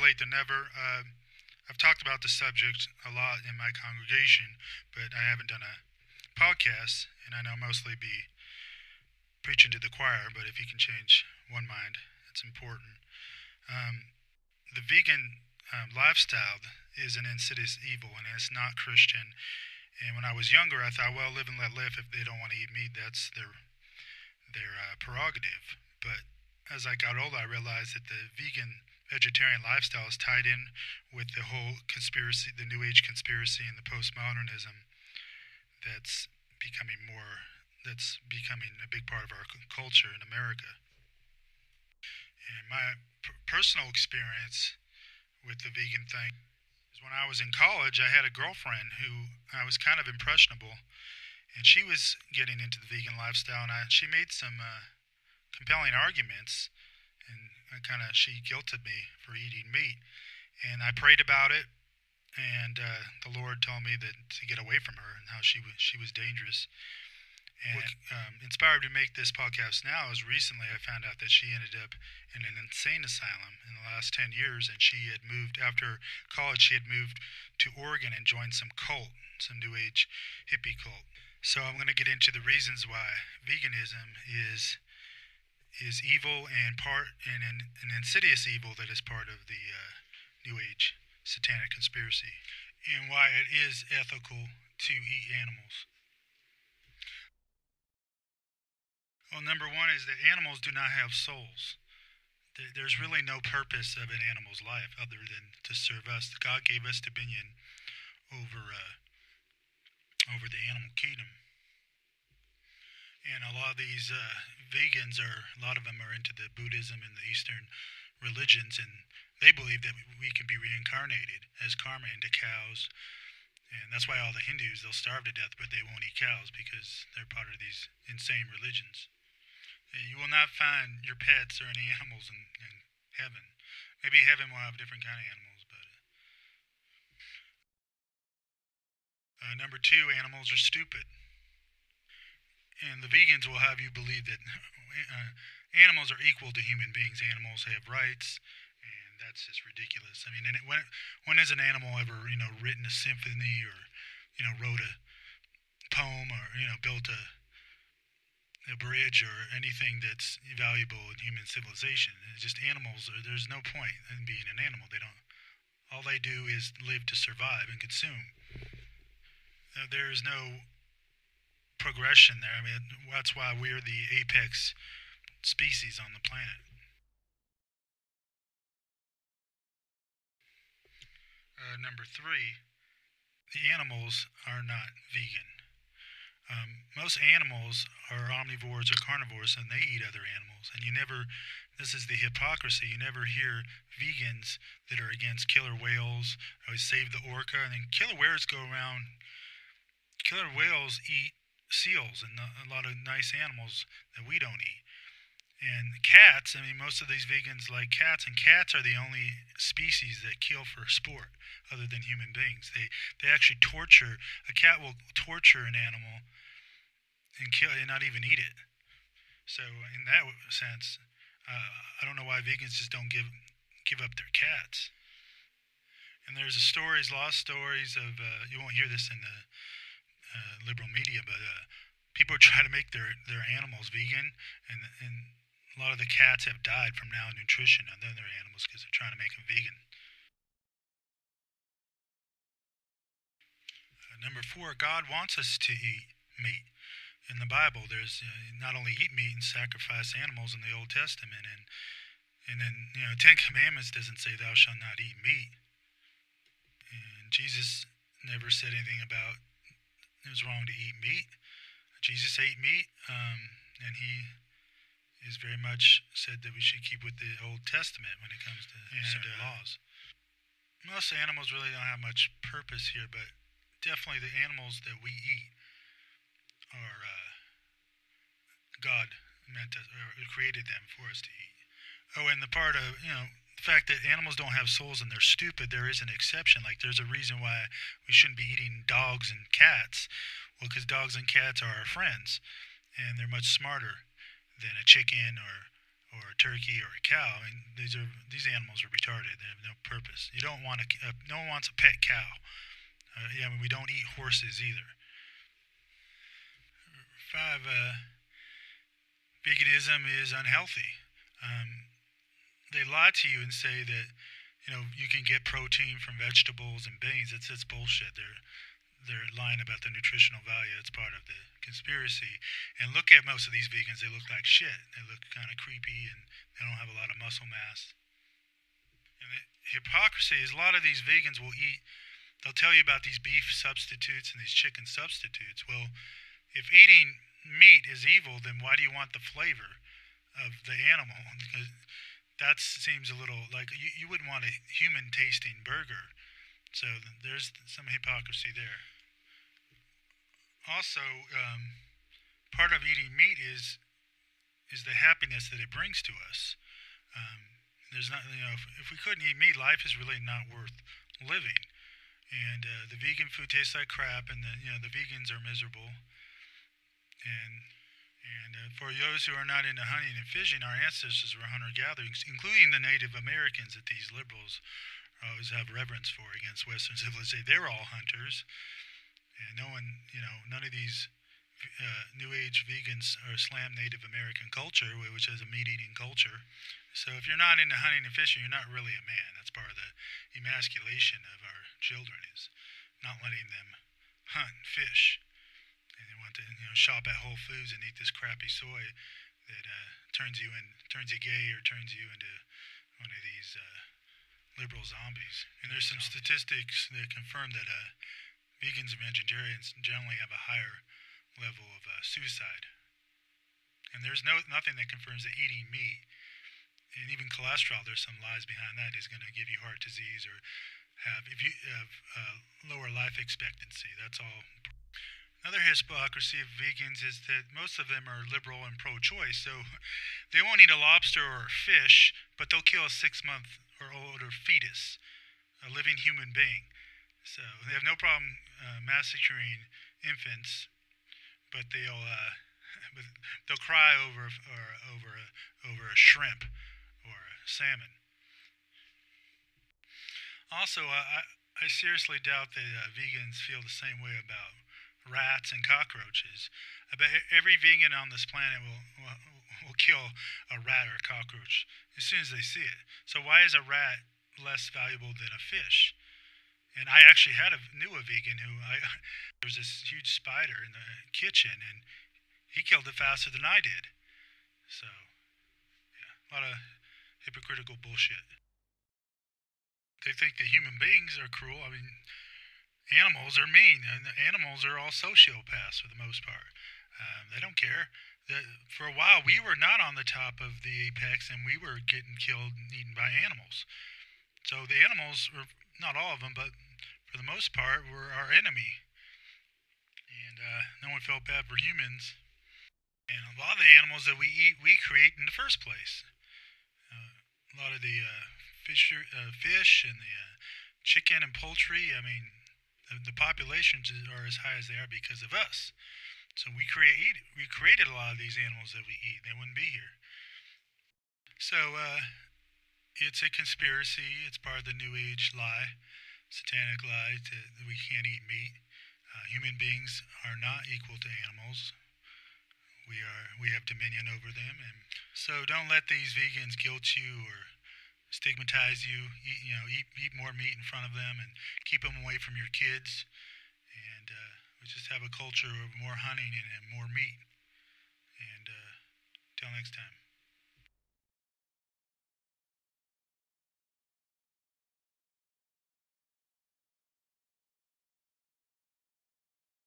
late than never. I've talked about the subject a lot in my congregation, but I haven't done a podcast, and I know mostly be preaching to the choir, but if you can change one mind, it's important. Um, the vegan lifestyle is an insidious evil, and it's not Christian. And when I was younger, I thought, well, live and let live. If they don't want to eat meat, that's their prerogative. But as I got older, I realized that the vegan vegetarian lifestyle is tied in with the whole conspiracy, the New Age conspiracy, and the postmodernism that's becoming a big part of our culture in America. And my personal experience with the vegan thing is when I was in college, I had a girlfriend who I was kind of impressionable, and she was getting into the vegan lifestyle, and she made some compelling arguments, and she guilted me for eating meat, and I prayed about it, and the Lord told me that to get away from her and how she was dangerous. And what inspired me to make this podcast now is recently I found out that she ended up in an insane asylum in the last 10 years, and she had moved, after college, she had moved to Oregon and joined some New Age hippie cult. So I'm going to get into the reasons why veganism is evil and an insidious evil that is part of the New Age satanic conspiracy, and why it is ethical to eat animals. Well, number one is that animals do not have souls. There's really no purpose of an animal's life other than to serve us. God gave us dominion over the animal kingdom. And a lot of these vegans a lot of them are into the Buddhism and the Eastern religions, and they believe that we can be reincarnated as karma into cows. And that's why all the Hindus, they'll starve to death, but they won't eat cows because they're part of these insane religions. You will not find your pets or any animals in heaven. Maybe heaven will have different kind of animals, but number two, animals are stupid. And the vegans will have you believe that animals are equal to human beings. Animals have rights, and that's just ridiculous. I mean, when has an animal ever, written a symphony or, wrote a poem or, built a bridge or anything that's valuable in human civilization? It's just animals. There's no point in being an animal. All they do is live to survive and consume. There is no progression there. I mean, that's why we're the apex species on the planet. Number three, the animals are not vegan. Most animals are omnivores or carnivores, and they eat other animals. And this is the hypocrisy, you never hear vegans that are against killer whales, or save the orca, and then killer whales eat seals and a lot of nice animals that we don't eat. And cats, I mean, most of these vegans like cats, and cats are the only species that kill for sport other than human beings. They actually torture, a cat will torture an animal and kill and not even eat it. So in that sense, I don't know why vegans just don't give up their cats. And there's lost stories of, you won't hear this in the liberal media, but people are trying to make their animals vegan, and a lot of the cats have died from malnutrition on their animals because they're trying to make them vegan. Number four, God wants us to eat meat. In the Bible, there's not only eat meat and sacrifice animals in the Old Testament, and then Ten Commandments doesn't say thou shalt not eat meat. And Jesus never said anything about it was wrong to eat meat. Jesus ate meat, and he is very much said that we should keep with the Old Testament when it comes to certain laws. Most animals really don't have much purpose here, but definitely the animals that we eat are God created them for us to eat. Oh, and the part of the fact that animals don't have souls and they're stupid, there is an exception. Like there's a reason why we shouldn't be eating dogs and cats. Well, because dogs and cats are our friends, and they're much smarter than a chicken or or a turkey or a cow. I mean, these animals are retarded. They have no purpose. You don't want no one wants a pet cow. Yeah, I mean, we don't eat horses either. 5. Veganism is unhealthy. Um, they lie to you and say that you can get protein from vegetables and beans. It's bullshit. They're lying about the nutritional value. It's part of the conspiracy. And look at most of these vegans. They look like shit. They look kind of creepy, and they don't have a lot of muscle mass. And the hypocrisy is a lot of these vegans will eat. They'll tell you about these beef substitutes and these chicken substitutes. Well, if eating meat is evil, then why do you want the flavor of the animal? Because that seems a little like you wouldn't want a human tasting burger. So there's some hypocrisy there. Also, part of eating meat is the happiness that it brings to us. There's not, if we couldn't eat meat, life is really not worth living. And the vegan food tastes like crap, and the vegans are miserable. And for those who are not into hunting and fishing, our ancestors were hunter-gatherers, including the Native Americans that these liberals always have reverence for against Western civilization. They were all hunters, and none of these New Age vegans are slam Native American culture, which is a meat-eating culture. So if you're not into hunting and fishing, you're not really a man. That's part of the emasculation of our children, is not letting them hunt and fish. And they want to shop at Whole Foods and eat this crappy soy that turns you gay or turns you into one of these liberal zombies. And there's some statistics that confirm that vegans and vegetarians generally have a higher level of suicide. And there's nothing that confirms that eating meat, and even cholesterol, there's some lies behind that, is going to give you heart disease or have lower life expectancy. That's all. Another hypocrisy of vegans is that most of them are liberal and pro-choice, so they won't eat a lobster or a fish, but they'll kill a 6-month or older fetus, a living human being. So they have no problem massacring infants, but they'll cry over a shrimp or a salmon. Also, I seriously doubt that vegans feel the same way about rats and cockroaches. I bet every vegan on this planet will kill a rat or a cockroach as soon as they see it. So why is a rat less valuable than a fish? And I actually knew a vegan who there was this huge spider in the kitchen, and he killed it faster than I did. So, yeah, a lot of hypocritical bullshit. They think that human beings are cruel. I mean, animals are mean, and animals are all sociopaths for the most part. They don't care. For a while, we were not on the top of the apex, and we were getting killed and eaten by animals. So the animals were, not all of them, but for the most part, were our enemy. And no one felt bad for humans. And a lot of the animals that we eat, we create in the first place. A lot of the fish and the chicken and poultry, I mean, the populations are as high as they are because of us. So we created a lot of these animals that we eat. They wouldn't be here. So it's a conspiracy. It's part of the New Age lie, satanic lie that we can't eat meat. Human beings are not equal to animals. We have dominion over them, and so don't let these vegans guilt you or stigmatize you. Eat more meat in front of them, and keep them away from your kids. And we just have a culture of more hunting and more meat. And till next time.